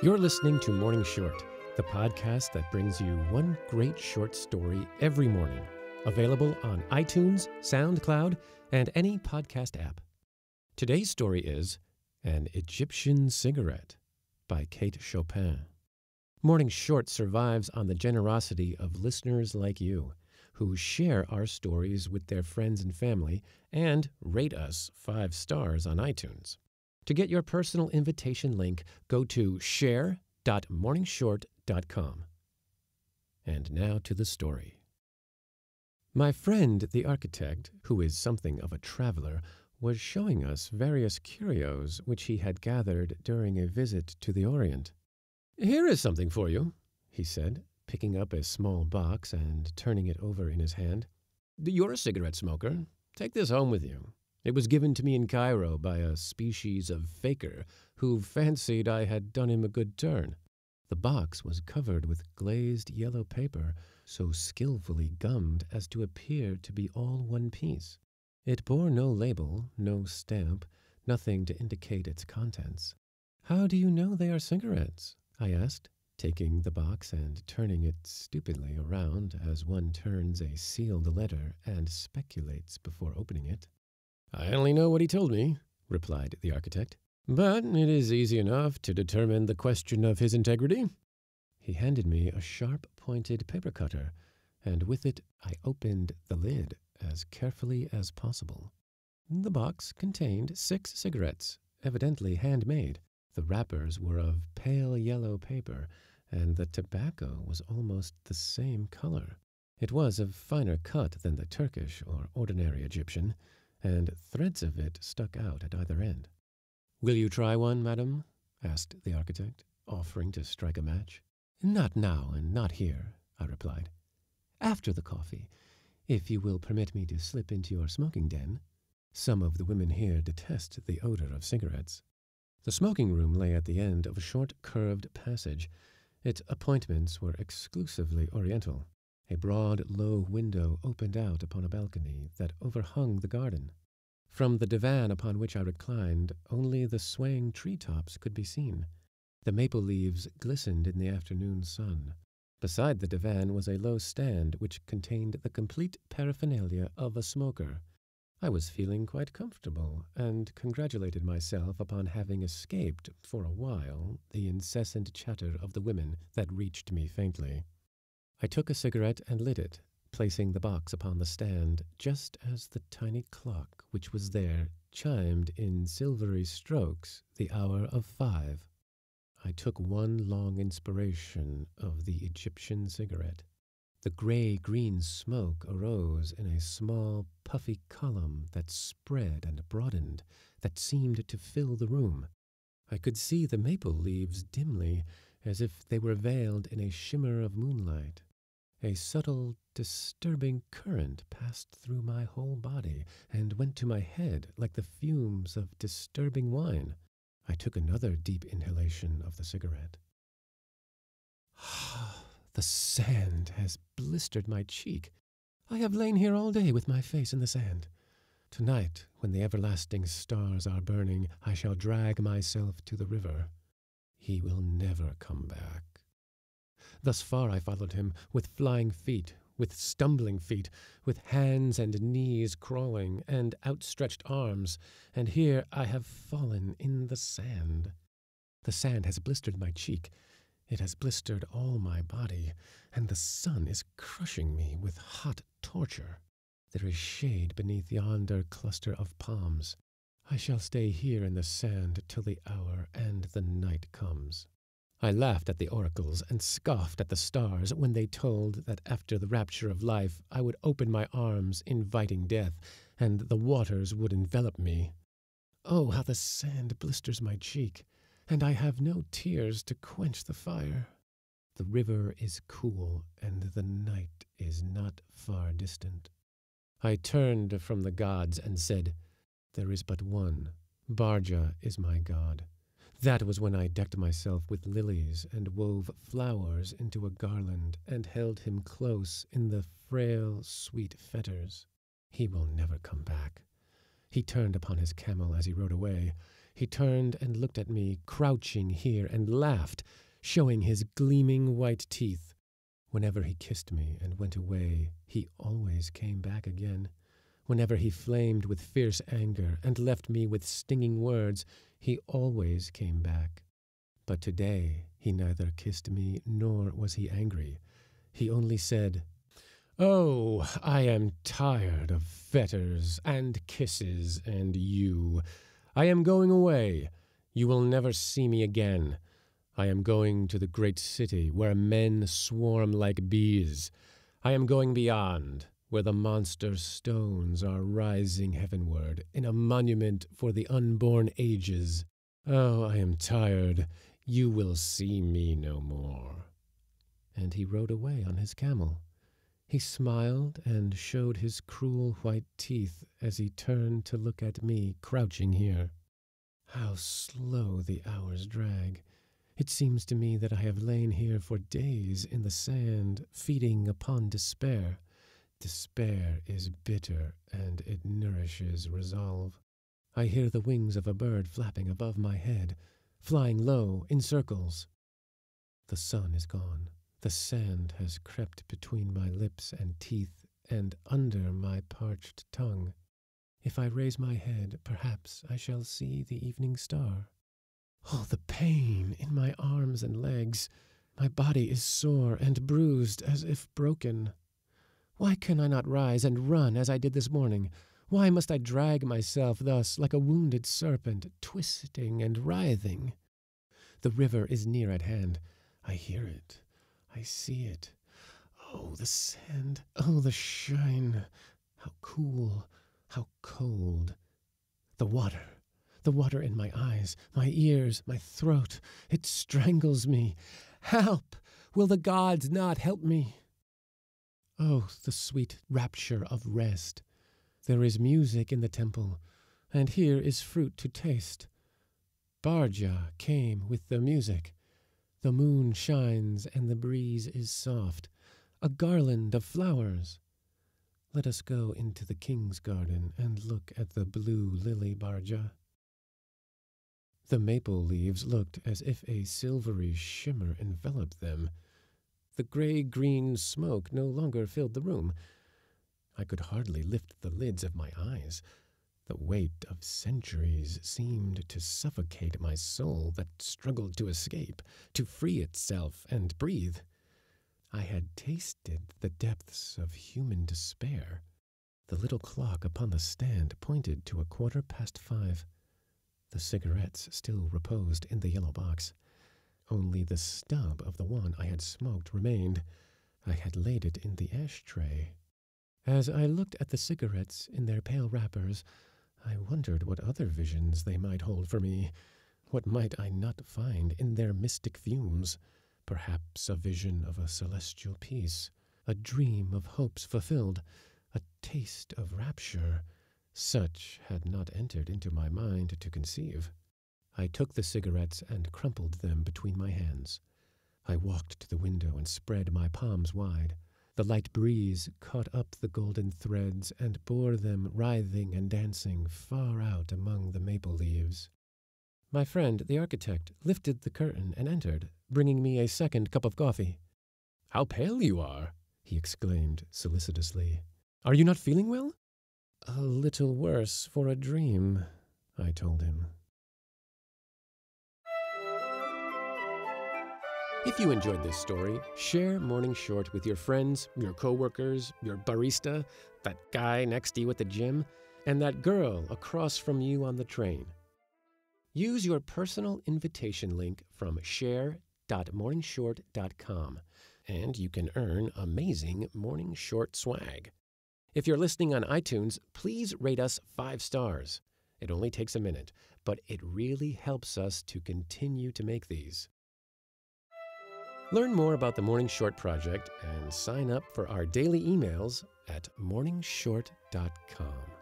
You're listening to Morning Short, the podcast that brings you one great short story every morning. Available on iTunes, SoundCloud, and any podcast app. Today's story is An Egyptian Cigarette by Kate Chopin. Morning Short survives on the generosity of listeners like you, who share our stories with their friends and family and rate us 5 stars on iTunes. To get your personal invitation link, go to share.morningshort.com. And now to the story. My friend, the architect, who is something of a traveler, was showing us various curios which he had gathered during a visit to the Orient. "Here is something for you," he said, picking up a small box and turning it over in his hand. "You're a cigarette smoker. Take this home with you. It was given to me in Cairo by a species of faker who fancied I had done him a good turn." The box was covered with glazed yellow paper, so skillfully gummed as to appear to be all one piece. It bore no label, no stamp, nothing to indicate its contents. "How do you know they are cigarettes?" I asked, taking the box and turning it stupidly around as one turns a sealed letter and speculates before opening it. "I only know what he told me," replied the architect. "But it is easy enough to determine the question of his integrity." He handed me a sharp-pointed paper cutter, and with it I opened the lid as carefully as possible. The box contained 6 cigarettes, evidently handmade. The wrappers were of pale yellow paper, and the tobacco was almost the same color. It was of finer cut than the Turkish or ordinary Egyptian, and threads of it stuck out at either end. "Will you try one, madam?" asked the architect, offering to strike a match. "Not now and not here," I replied. "After the coffee, if you will permit me to slip into your smoking den. Some of the women here detest the odor of cigarettes." The smoking room lay at the end of a short curved passage. Its appointments were exclusively oriental. A broad, low window opened out upon a balcony that overhung the garden. From the divan upon which I reclined, only the swaying treetops could be seen. The maple leaves glistened in the afternoon sun. Beside the divan was a low stand which contained the complete paraphernalia of a smoker. I was feeling quite comfortable, and congratulated myself upon having escaped, for a while, the incessant chatter of the women that reached me faintly. I took a cigarette and lit it, placing the box upon the stand just as the tiny clock which was there chimed in silvery strokes the hour of 5. I took one long inspiration of the Egyptian cigarette. The gray-green smoke arose in a small, puffy column that spread and broadened, that seemed to fill the room. I could see the maple leaves dimly, as if they were veiled in a shimmer of moonlight. A subtle, disturbing current passed through my whole body and went to my head like the fumes of disturbing wine. I took another deep inhalation of the cigarette. The sand has blistered my cheek. I have lain here all day with my face in the sand. Tonight, when the everlasting stars are burning, I shall drag myself to the river. He will never come back. Thus far I followed him, with flying feet, with stumbling feet, with hands and knees crawling, and outstretched arms, and here I have fallen in the sand. The sand has blistered my cheek. It has blistered all my body, and the sun is crushing me with hot torture. There is shade beneath yonder cluster of palms. I shall stay here in the sand till the hour and the night comes. I laughed at the oracles and scoffed at the stars when they told that after the rapture of life I would open my arms inviting death, and the waters would envelop me. Oh, how the sand blisters my cheek, and I have no tears to quench the fire. The river is cool, and the night is not far distant. I turned from the gods and said, "There is but one. Barja is my god." That was when I decked myself with lilies and wove flowers into a garland and held him close in the frail, sweet fetters. He will never come back. He turned upon his camel as he rode away. He turned and looked at me, crouching here, and laughed, showing his gleaming white teeth. Whenever he kissed me and went away, he always came back again. Whenever he flamed with fierce anger and left me with stinging words, he always came back. But today he neither kissed me nor was he angry. He only said, "Oh, I am tired of fetters and kisses and you. I am going away. You will never see me again. I am going to the great city where men swarm like bees. I am going beyond, where the monster stones are rising heavenward in a monument for the unborn ages. Oh, I am tired. You will see me no more." And he rode away on his camel. He smiled and showed his cruel white teeth as he turned to look at me crouching here. How slow the hours drag. It seems to me that I have lain here for days in the sand, feeding upon despair. Despair is bitter, and it nourishes resolve. I hear the wings of a bird flapping above my head, flying low in circles. The sun is gone. The sand has crept between my lips and teeth and under my parched tongue. If I raise my head, perhaps I shall see the evening star. Oh, the pain in my arms and legs! My body is sore and bruised as if broken. Why can I not rise and run as I did this morning? Why must I drag myself thus like a wounded serpent, twisting and writhing? The river is near at hand. I hear it. I see it. Oh, the sand. Oh, the shine. How cool. How cold. The water in my eyes, my ears, my throat. It strangles me. Help! Will the gods not help me? Oh, the sweet rapture of rest. There is music in the temple, and here is fruit to taste. Barja came with the music. The moon shines and the breeze is soft, a garland of flowers. Let us go into the king's garden and look at the blue lily barja. The maple leaves looked as if a silvery shimmer enveloped them. The gray-green smoke no longer filled the room. I could hardly lift the lids of my eyes. The weight of centuries seemed to suffocate my soul that struggled to escape, to free itself and breathe. I had tasted the depths of human despair. The little clock upon the stand pointed to 5:15. The cigarettes still reposed in the yellow box. Only the stub of the one I had smoked remained. I had laid it in the ashtray. As I looked at the cigarettes in their pale wrappers, I wondered what other visions they might hold for me. What might I not find in their mystic fumes? Perhaps a vision of a celestial peace, a dream of hopes fulfilled, a taste of rapture. Such had not entered into my mind to conceive. I took the cigarettes and crumpled them between my hands. I walked to the window and spread my palms wide. The light breeze caught up the golden threads and bore them writhing and dancing far out among the maple leaves. My friend, the architect, lifted the curtain and entered, bringing me a second cup of coffee. "How pale you are!" he exclaimed solicitously. "Are you not feeling well?" "A little worse for a dream," I told him. If you enjoyed this story, share Morning Short with your friends, your coworkers, your barista, that guy next to you at the gym, and that girl across from you on the train. Use your personal invitation link from share.morningshort.com, and you can earn amazing Morning Short swag. If you're listening on iTunes, please rate us 5 stars. It only takes a minute, but it really helps us to continue to make these. Learn more about the Morning Short Project and sign up for our daily emails at morningshort.com.